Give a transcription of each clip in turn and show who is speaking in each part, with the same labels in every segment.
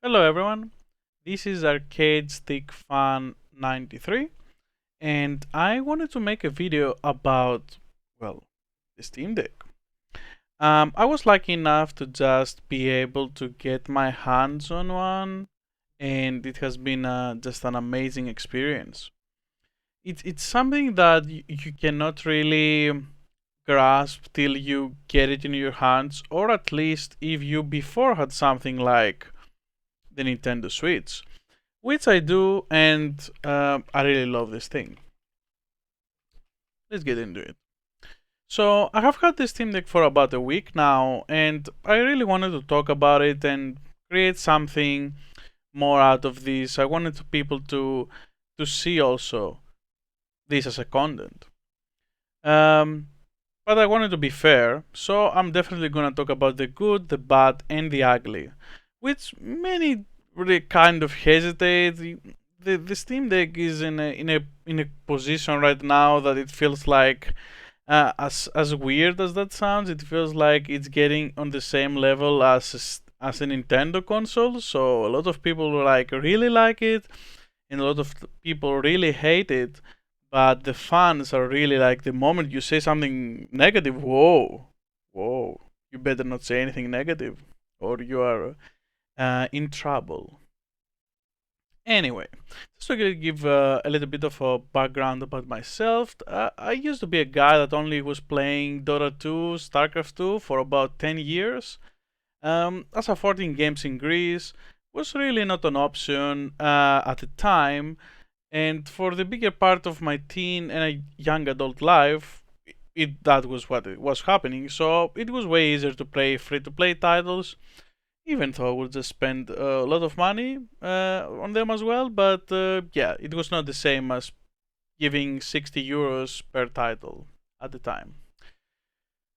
Speaker 1: Hello everyone, this is Arcade Stick Fan 93 and I wanted to make a video about, well, the Steam Deck. I was lucky enough to just be able to get my hands on one and it has been just an amazing experience. It's something that you cannot really grasp till you get it in your hands, or at least if you before had something like the Nintendo Switch, which I do, and I really love this thing. Let's get into it. So I have had this Steam Deck for about a week now, and I really wanted to talk about it and create something more out of this. I wanted people to see also this as a content. Um, but I wanted to be fair, so I'm definitely gonna talk about the good, the bad, and the ugly, which many really kind of hesitate. The Steam Deck is in a position right now that it feels like, as weird as that sounds, it feels like it's getting on the same level as a Nintendo console. So a lot of people really like it, and a lot of people really hate it. But the fans are really like, the moment you say something negative, whoa, you better not say anything negative, or you are in trouble. Anyway, just to give a little bit of a background about myself, I used to be a guy that only was playing Dota 2, StarCraft 2 for about 10 years. As affording games in Greece was really not an option at the time, and for the bigger part of my teen and a young adult life, that was what it was happening. So it was way easier to play free to play titles, even though I would just spend a lot of money on them as well. But yeah, it was not the same as giving 60 euros per title at the time.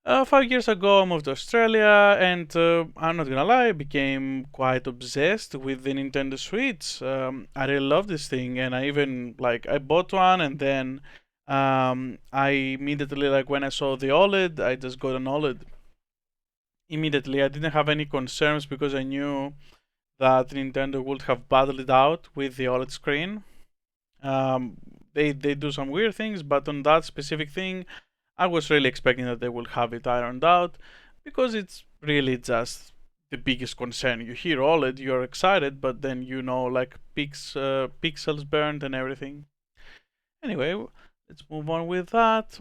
Speaker 1: 5 years ago, I moved to Australia, and I'm not gonna lie, I became quite obsessed with the Nintendo Switch. I really love this thing, and I even I bought one, and then I immediately, when I saw the OLED, I just got an OLED immediately. I didn't have any concerns because I knew that Nintendo would have battled it out with the OLED screen. Um, they do some weird things, but on that specific thing, I was really expecting that they would have it ironed out, because it's really just the biggest concern. You hear OLED, you're excited, but then pixels burned and everything. Anyway, let's move on with that.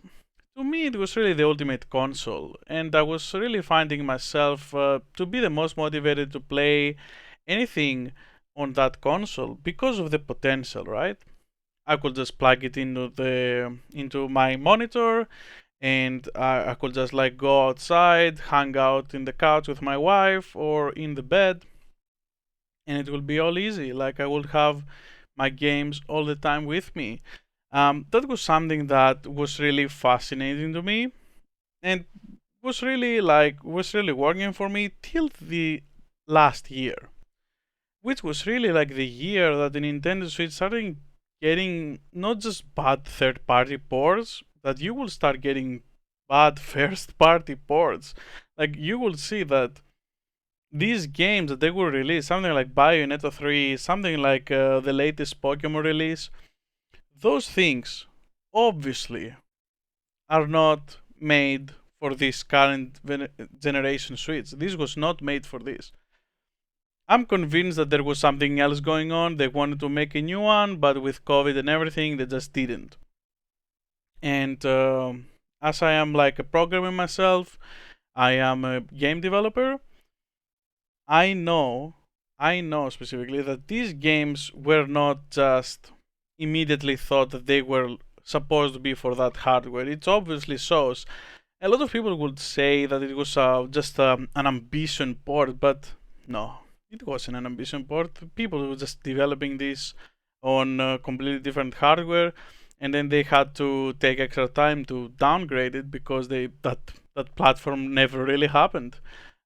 Speaker 1: To me, it was really the ultimate console, and I was really finding myself to be the most motivated to play anything on that console because of the potential, right? I could just plug it into my monitor, and I could just go outside, hang out in the couch with my wife or in the bed, and it will be all easy. I would have my games all the time with me. That was something that was really fascinating to me, and was really working for me till the last year, which was really the year that the Nintendo Switch started getting not just bad third party ports, that you will start getting bad first party ports. You will see that these games that they will release, something like Bayonetta 3, something like the latest Pokemon release, those things obviously are not made for this current generation Switch. This was not made for this. I'm convinced that there was something else going on. They wanted to make a new one, but with COVID and everything, they just didn't. And as I am a programmer myself, I am a game developer. I know specifically that these games were not just immediately thought that they were supposed to be for that hardware. It obviously shows. A lot of people would say that it was just an ambition port, but no, it wasn't an ambition port. People were just developing this on completely different hardware, and then they had to take extra time to downgrade it because that platform never really happened.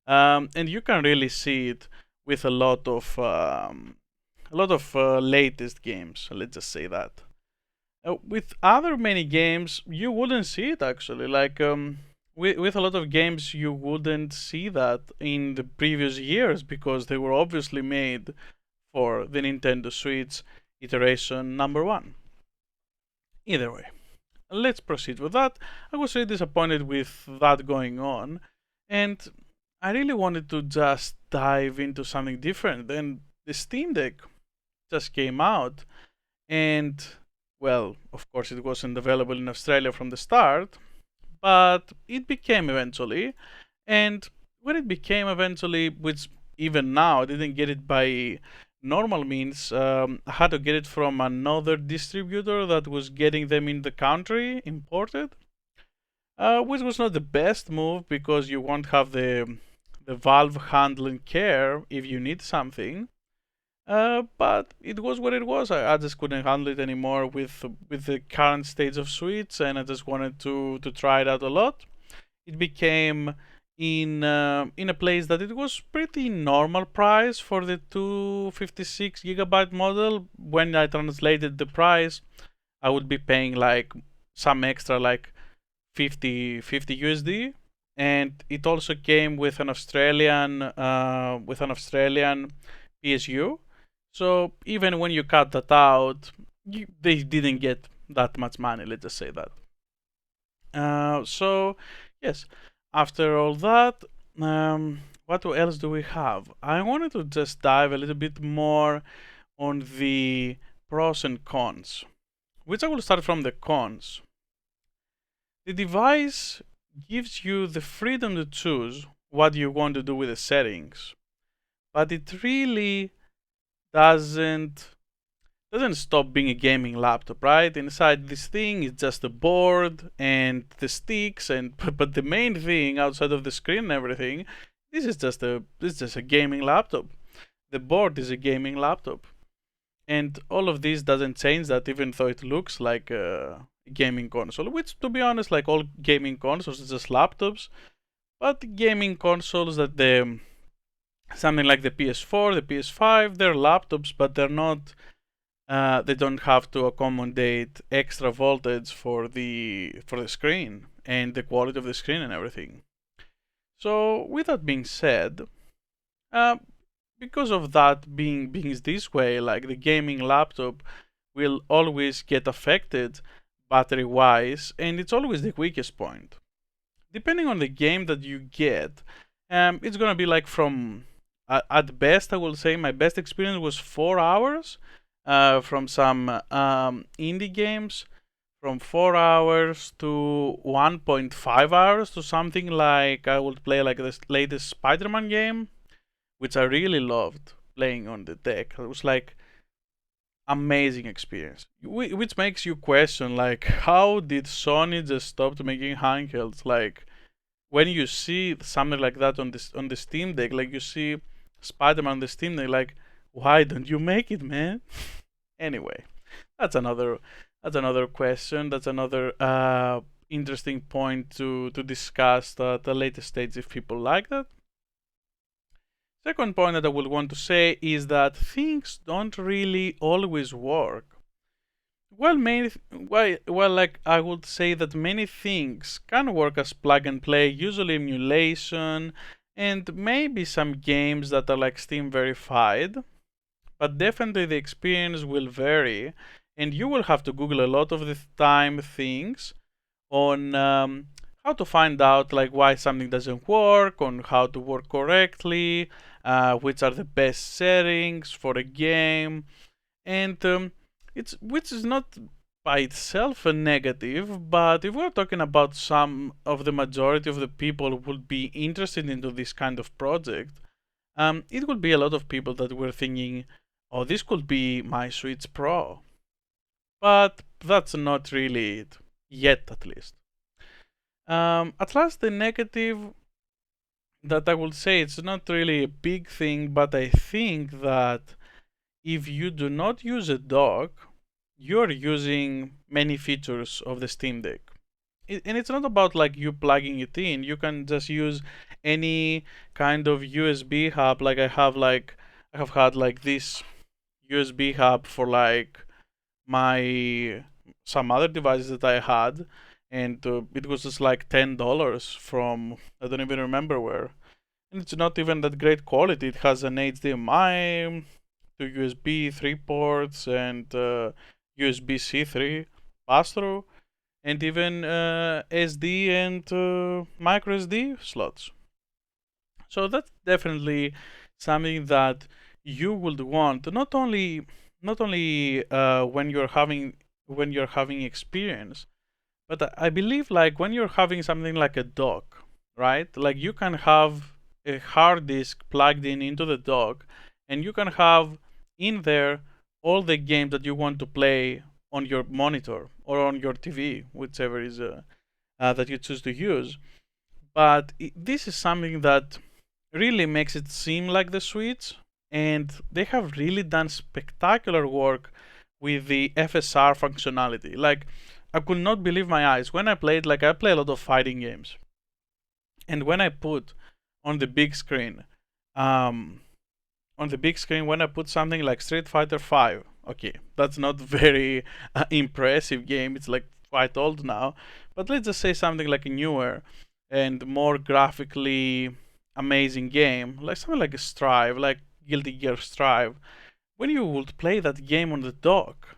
Speaker 1: And you can really see it with a lot of latest games. Let's just say that. With other many games, you wouldn't see it actually. with a lot of games you wouldn't see that in the previous years because they were obviously made for the Nintendo Switch iteration number one. Either way, let's proceed with that. I was really disappointed with that going on, and I really wanted to just dive into something different. And the Steam Deck just came out, and well, of course, it wasn't available in Australia from the start, but it became eventually. And when it became eventually, which even now I didn't get it by normal means, I had to get it from another distributor that was getting them in the country imported, which was not the best move because you won't have the valve handling care if you need something. But it was what it was. I just couldn't handle it anymore with the current stage of Switch, and I just wanted to try it out a lot. It became in a place that it was pretty normal price for the 256 gigabyte model. When I translated the price, I would be paying like some extra, like 50 USD, and it also came with an Australian PSU. So even when you cut that out, they didn't get that much money. Let's just say that. So yes, after all that, what else do we have? I wanted to just dive a little bit more on the pros and cons, which I will start from the cons. The device gives you the freedom to choose what you want to do with the settings, but it really doesn't stop being a gaming laptop, right? Inside this thing is just a board and the sticks, and but the main thing outside of the screen and everything, this is just a gaming laptop. The board is a gaming laptop, and all of this doesn't change that, even though it looks like a gaming console. Which, to be honest, like all gaming consoles, are just laptops. But gaming consoles that the something like the PS4, the PS5, they're laptops, but they're not they don't have to accommodate extra voltage for the screen and the quality of the screen and everything. So with that being said, uh, because of that being this way, like the gaming laptop will always get affected battery wise, and it's always the weakest point. Depending on the game that you get, it's gonna be like from at best, I will say my best experience was 4 hours from some indie games, from 4 hours to 1.5 hours to something like I would play like this latest Spider-Man game, which I really loved playing on the deck. It was like amazing experience, which makes you question like how did Sony just stop making handhelds? Like when you see something like that on the Steam Deck, like you see Spider-Man on the Steam Deck, like why don't you make it, man? Anyway, that's another question. That's another interesting point to discuss at a later stage if people like that. Second point that I would want to say is that things don't really always work. Like I would say that many things can work as plug and play, usually emulation, and maybe some games that are like Steam verified, but definitely the experience will vary, and you will have to Google a lot of the time things on how to find out like why something doesn't work, on how to work correctly, which are the best settings for a game, and it's which is not by itself a negative, but if we're talking about some of the majority of the people who would be interested into this kind of project, it would be a lot of people that were thinking, oh, this could be my Switch Pro. But that's not really it, yet at least. At last, the negative that I would say it's not really a big thing, but I think that if you do not use a dock, you're using many features of the Steam Deck. And it's not about like you plugging it in. You can just use any kind of USB hub. Like I have had like this USB hub for like my some other devices that I had, and it was just like $10 from I don't even remember where. And it's not even that great quality. It has an HDMI, two USB 3 ports, and USB-C 3 pass-through, and even SD and micro SD slots. So that's definitely something that you would want, not only when you're having experience, but I believe like when you're having something like a dock, right? Like you can have a hard disk plugged in into the dock, and you can have in there all the games that you want to play on your monitor or on your TV, whichever is that you choose to use. But this is something that really makes it seem like the Switch, and they have really done spectacular work with the FSR functionality. Like, I could not believe my eyes when I played. Like, I play a lot of fighting games, and when I put on the big screen, um, when I put something like Street Fighter 5, okay, that's not very impressive game. It's like quite old now, but let's just say something like a newer and more graphically amazing game, like something like a Strive, like Guilty Gear Strive. When you would play that game on the dock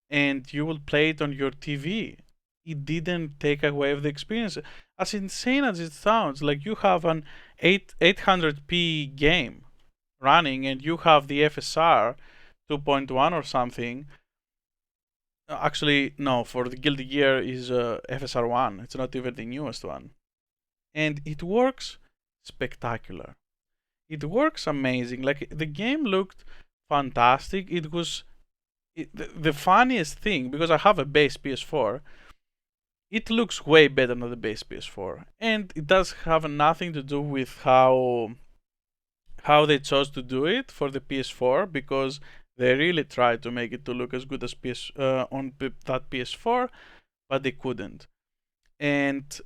Speaker 1: and you will play it on your TV, it didn't take away the experience. As insane as it sounds, like you have an 800p game running and you have the FSR 2.1 or something. Actually, no, for the Guilty Gear is FSR 1. It's not even the newest one. And it works spectacular. It works amazing. Like the game looked fantastic. It was the funniest thing because I have a base PS4. It looks way better than the base PS4, and it does have nothing to do with how they chose to do it for the PS4 because they really tried to make it to look as good as that PS4, but they couldn't. And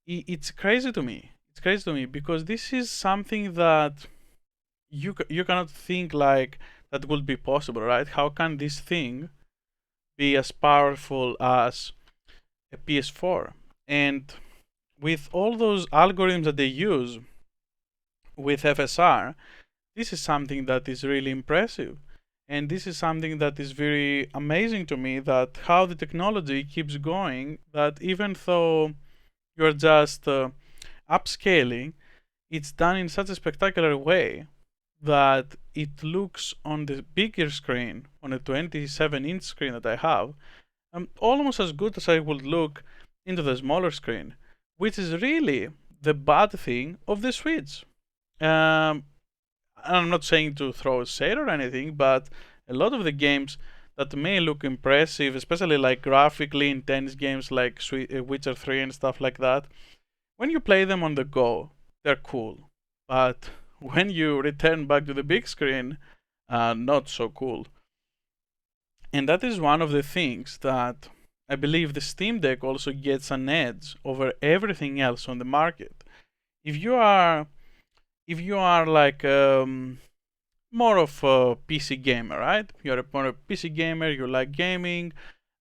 Speaker 1: it's crazy to me. It's crazy to me because this is something that you cannot think like that would be possible, right? How can this thing be as powerful as a PS4? And with all those algorithms that they use with FSR, this is something that is really impressive. And this is something that is very amazing to me, that how the technology keeps going, that even though you're just upscaling, it's done in such a spectacular way that it looks on the bigger screen, on a 27-inch screen that I have, almost as good as I would look into the smaller screen, which is really the bad thing of the Switch. Um, I'm not saying to throw shade or anything, but a lot of the games that may look impressive, especially like graphically intense games like Witcher 3 and stuff like that, when you play them on the go, they're cool. But when you return back to the big screen, not so cool. And that is one of the things that I believe the Steam Deck also gets an edge over everything else on the market. If you are like more of a PC gamer, right? You're more a PC gamer, you like gaming.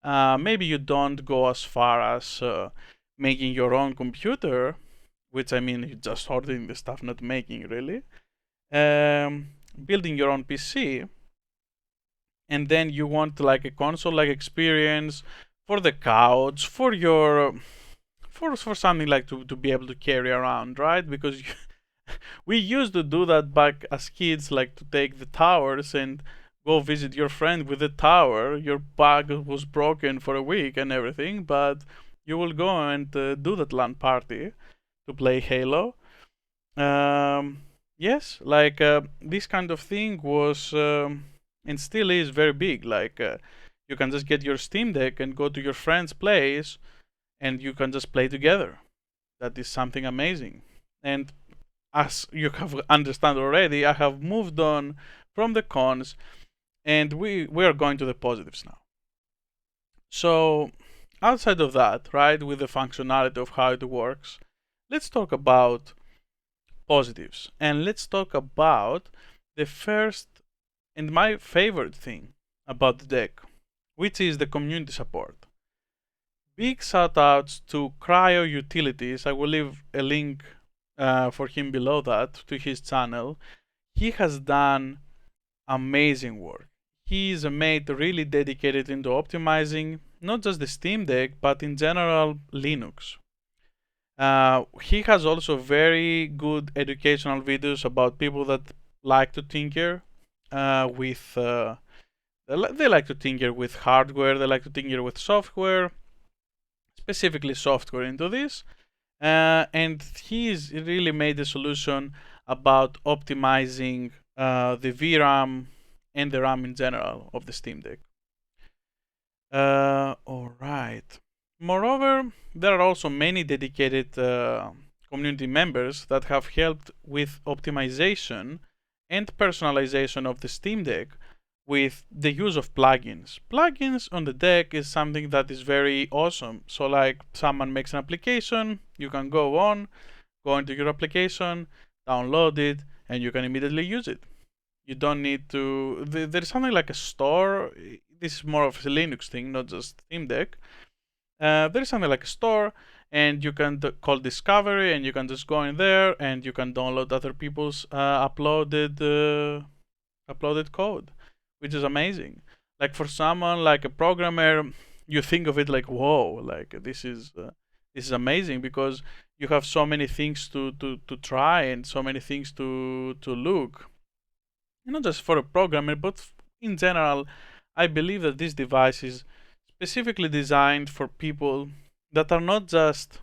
Speaker 1: Maybe you don't go as far as making your own computer, which I mean, you're just ordering the stuff, not making really. Building your own PC, and then you want like a console-like experience for the couch, for your for something like to be able to carry around, right? Because we used to do that back as kids, like to take the towers and go visit your friend with the tower. Your bag was broken for a week and everything, but you will go and do that LAN party to play Halo. Yes, like this kind of thing was and still is very big. Like you can just get your Steam Deck and go to your friend's place, and you can just play together. That is something amazing. And as you have understand already, I have moved on from the cons, and we are going to the positives now. So outside of that, right, with the functionality of how it works, let's talk about positives, and let's talk about the first and my favorite thing about the deck, which is the community support. Big shout outs to Cryo Utilities. I will leave a link for him below that to his channel. He has done amazing work. He is a mate really dedicated into optimizing not just the Steam Deck but in general Linux. He has also very good educational videos about people that like to tinker with. They like to tinker with hardware. They like to tinker with software, specifically software into this. And he's really made a solution about optimizing the VRAM and the RAM in general of the Steam Deck. All right. Moreover, there are also many dedicated community members that have helped with optimization and personalization of the Steam Deck with the use of plugins. Plugins on the deck is something that is very awesome. So like someone makes an application, you can go into your application, download it, and you can immediately use it. You don't need to. There's something like a store. This is more of a Linux thing, not just Steam Deck. There's something like a store, and you can call Discovery, and you can just go in there, and you can download other people's uploaded code, which is amazing. Like for someone like a programmer, you think of it like, whoa, like this is amazing because you have so many things to try and so many things to look. Not just for a programmer, but in general, I believe that this device is specifically designed for people that are not just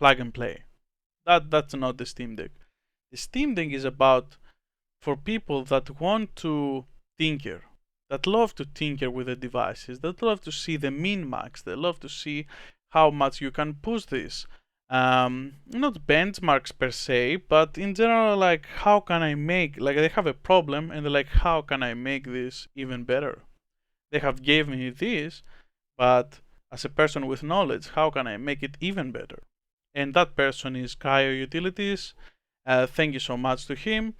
Speaker 1: plug and play. That's not the Steam Deck. The Steam Deck is about for people that want to tinker, that love to tinker with the devices, that love to see the min max, they love to see how much you can push this. Not benchmarks per se, but in general, like how can I make, like they have a problem and they're like, how can I make this even better? They have given me this, but as a person with knowledge, how can I make it even better? And that person is Cryo Utilities. Thank you so much to him.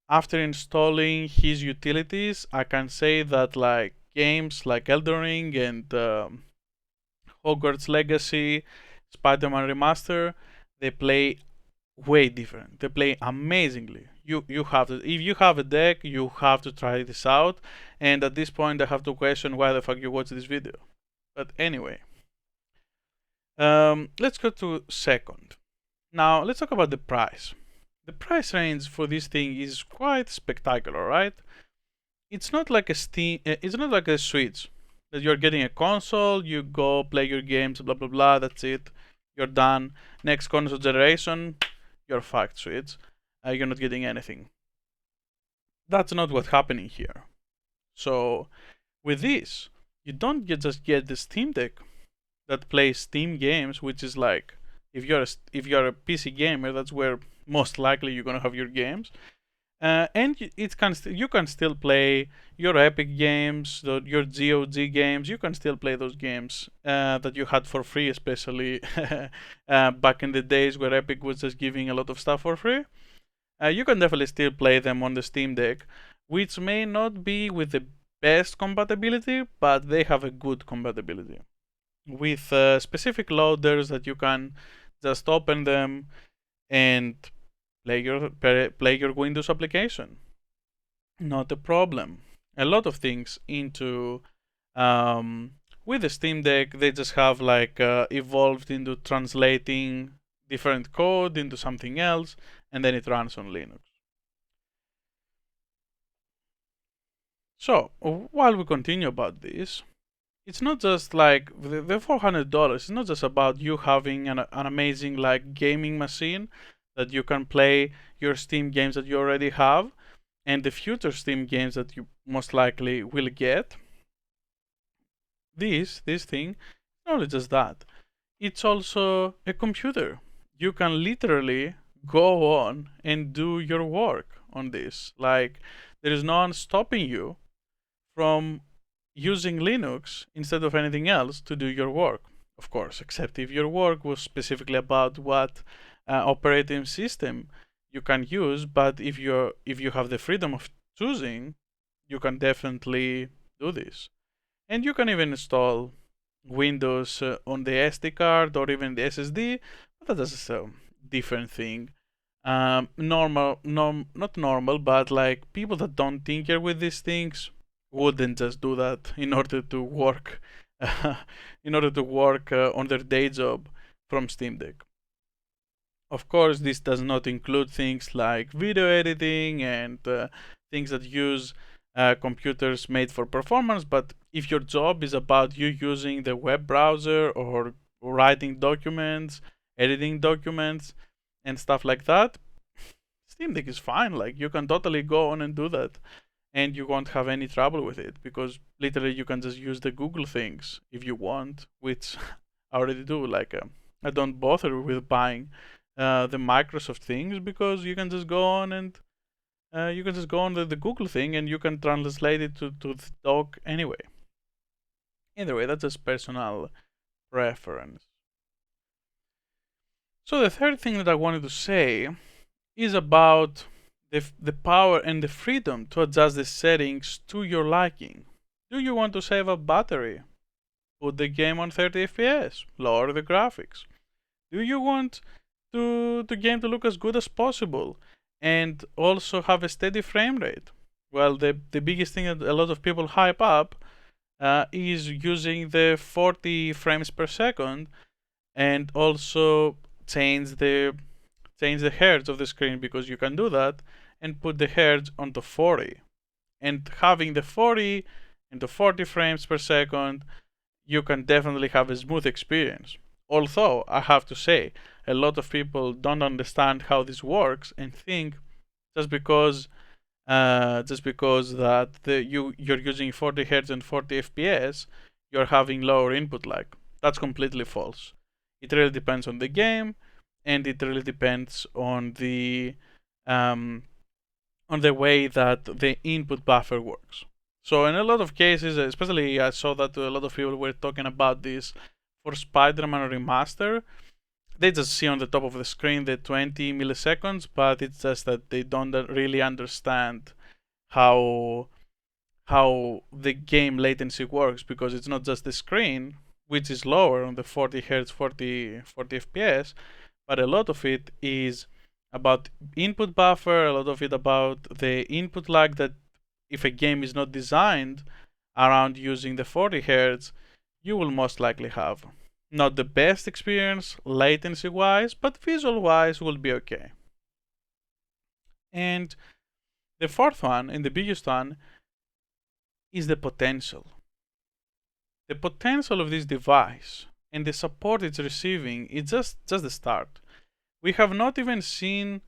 Speaker 1: After installing his utilities, I can say that like games like Elden Ring and Hogwarts Legacy, Spider-Man Remaster, they play way different. They play amazingly. You have to, if you have a deck, you have to try this out. And at this point, I have to question why the fuck you watch this video. But anyway, let's go to second. Now let's talk about the price. The price range for this thing is quite spectacular, right? It's not like a Steam. It's not like a Switch that you're getting a console, you go play your games, blah blah blah. That's it. You're done. Next console generation, you're fucked, Switch. You're not getting anything. That's not what's happening here. So with this, you don't just get the Steam Deck that plays Steam games, which is like if you're a PC gamer, that's where most likely you're gonna have your games. And you can still play your Epic games, your GOG games. You can still play those games that you had for free, especially back in the days where Epic was just giving a lot of stuff for free. You can definitely still play them on the Steam Deck, which may not be with the best compatibility, but they have a good compatibility with specific loaders that you can just open them and play your Windows application. Not a problem. A lot of things into with the Steam Deck, they just have like evolved into translating different code into something else, and then it runs on Linux. So while we continue about this, it's not just like the $400. It's not just about you having an amazing like gaming machine that you can play your Steam games that you already have and the future Steam games that you most likely will get. This thing, not only just that, it's also a computer. You can literally go on and do your work on this. Like there is no one stopping you from using Linux instead of anything else to do your work. Of course, except if your work was specifically about what operating system you can use. But if you have the freedom of choosing, you can definitely do this. And you can even install Windows on the SD card or even the SSD, but that's a different thing. Not normal, but like people that don't tinker with these things wouldn't just do that in order to work, on their day job from Steam Deck. Of course, this does not include things like video editing and things that use computers made for performance. But if your job is about you using the web browser or writing documents, editing documents, and stuff like that, Steam Deck is fine. Like you can totally go on and do that, and you won't have any trouble with it because literally you can just use the Google things if you want, which I already do. Like I don't bother with buying the Microsoft things because you can just go on and you can just go on the Google thing and you can translate it to the doc anyway. Either way, that's just personal preference. So the third thing that I wanted to say is about the power and the freedom to adjust the settings to your liking. Do you want to save a battery? Put the game on 30 FPS, lower the graphics. Do you want the game to look as good as possible and also have a steady frame rate? Well, the biggest thing that a lot of people hype up is using the 40 frames per second and also change the hertz of the screen, because you can do that and put the hertz onto 40. And having the 40 into 40 frames per second, you can definitely have a smooth experience. Although I have to say, a lot of people don't understand how this works and think just because that you're using 40 hertz and 40 fps, you're having lower input lag. That's completely false. It really depends on the game, and it really depends on the way that the input buffer works. So in a lot of cases, especially I saw that a lot of people were talking about this for Spider-Man Remaster. They just see on the top of the screen the 20 milliseconds, but it's just that they don't really understand how the game latency works, because it's not just the screen, which is lower on the 40 hertz, 40 fps, but a lot of it is about input buffer, a lot of it about the input lag, that if a game is not designed around using the 40 hertz, you will most likely have not the best experience latency wise, but visual wise will be okay. And the fourth one, and the biggest one, is the potential. The potential of this device and the support it's receiving is just the start. We have not even seen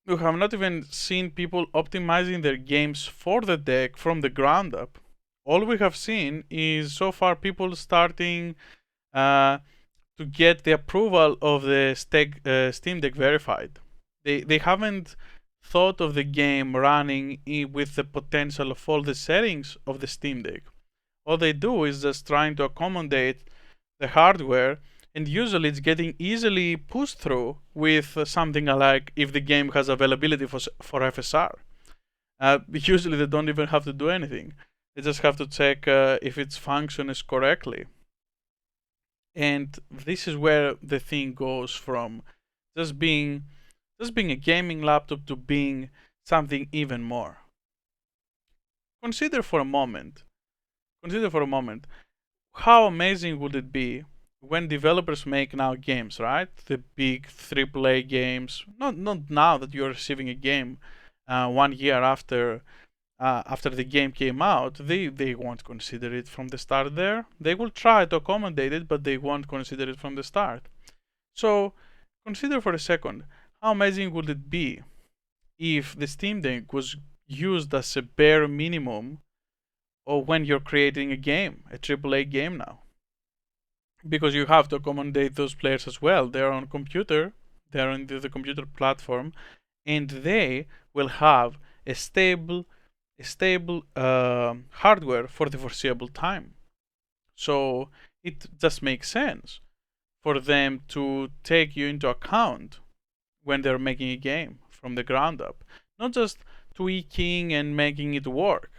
Speaker 1: people optimizing their games for the deck from the ground up. All we have seen is so far people starting to get the approval of the Steam Deck verified. They haven't thought of the game running with the potential of all the settings of the Steam Deck. All they do is just trying to accommodate the hardware, and usually it's getting easily pushed through with something like if the game has availability for FSR. Usually they don't even have to do anything. They just have to check if its function is correctly. And this is where the thing goes from just being a gaming laptop to being something even more. Consider for a moment how amazing would it be when developers make now games, right? The big AAA games. Not now that you're receiving a game 1 year after the game came out. They won't consider it from the start there. They will try to accommodate it, but they won't consider it from the start. So consider for a second, how amazing would it be if the Steam Deck was used as a bare minimum, or when you're creating a game, a AAA game now? Because you have to accommodate those players as well. They're on computer, they're on the computer platform, and they will have a stable hardware for the foreseeable time. So it just makes sense for them to take you into account when they're making a game from the ground up, not just tweaking and making it work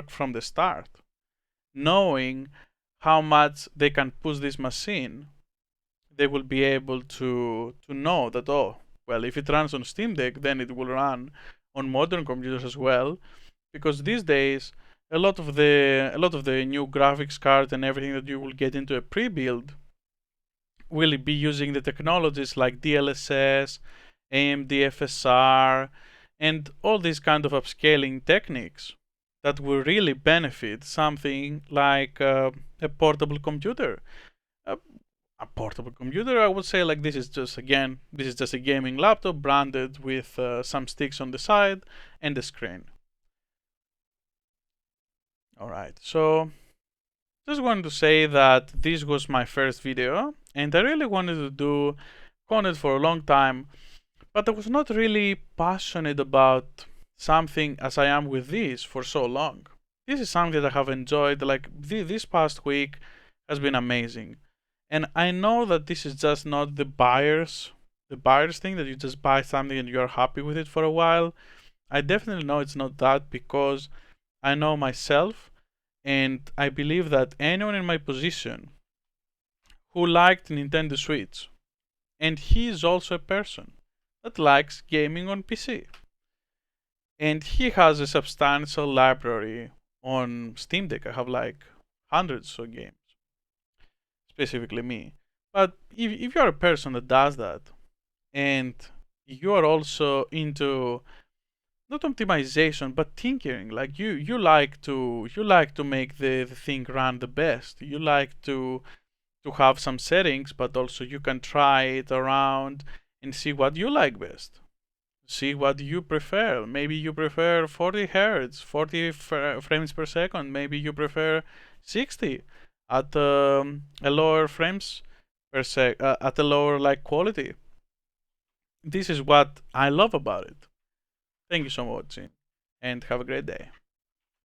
Speaker 1: from the start. knowing how much they can push this machine, they will be able to know that, oh, well, if it runs on Steam Deck, then it will run on modern computers as well, because these days a lot of the new graphics cards and everything that you will get into a pre-build will be using the technologies like DLSS, AMD FSR, and all these kind of upscaling techniques that will really benefit something like a portable computer. A, a portable computer, I would say, like, this is just a gaming laptop branded with some sticks on the side and a screen. All right, so just wanted to say that this was my first video, and I really wanted to do content for a long time, but I was not really passionate about something as I am with this for so long. This is something that I have enjoyed. Like, this past week has been amazing, and I know that this is just not the buyer's thing, that you just buy something and you're happy with it for a while. I definitely know it's not that, because I know myself, and I believe that anyone in my position who liked Nintendo Switch, and he is also a person that likes gaming on PC, and he has a substantial library on Steam Deck. I have like hundreds of games, specifically me. But if you're a person that does that, and you are also into not optimization but tinkering, like you like to make the thing run the best, you like to have some settings, but also you can try it around and see what you like best, see what you prefer. Maybe you prefer 40 hertz, 40 frames per second, maybe you prefer 60 at a lower frames per sec at a lower like quality. This is what I love about it. Thank you so much, and have a great day.